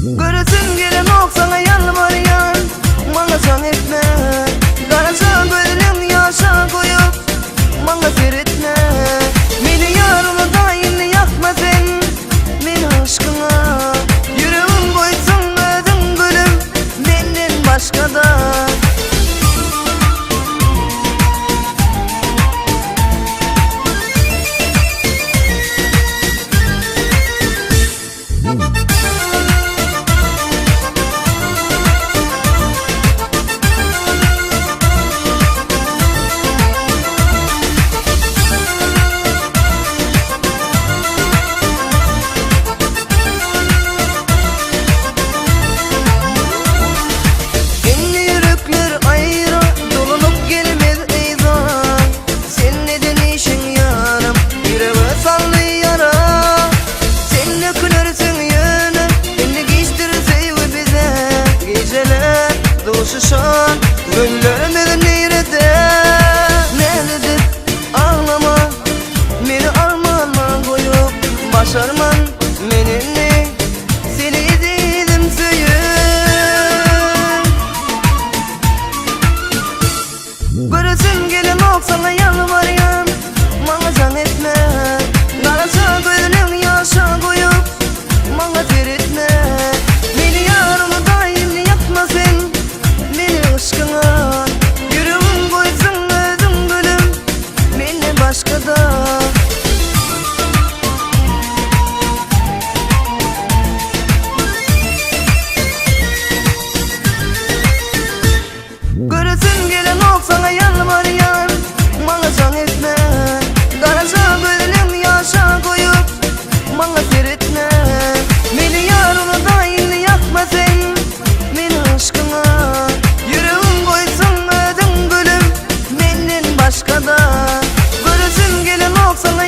Göresin gelen ok sana yalvarıyan, bana can etme. Karaca gözlerin yaşa koyup bana seyretme. Beni yarını da yine yakma sen, beni aşkına. Yüreğim koysun ödüm gülüm, benden başka da. Şan gönlümün nerede? Nerededir ağlama, beni armağanma koyup başarman menini, seni dedim söyün. Göresin gelen ok sana yalvarıyan, bana can etme. Karaca gözlerin yaşa koyup bana seyretme. Beni yarını da yine yakma sen, aşkına. Yüreğim koysun ödüm gülüm, benden başka da. Göresin gelen ok sana yalvarıyan, bana can etme. Karaca gözlerin yaşa koyup bana seyretme. Beni yarını da yine yakma sen, beni aşkına. Başka da. Göresin gelen ok sana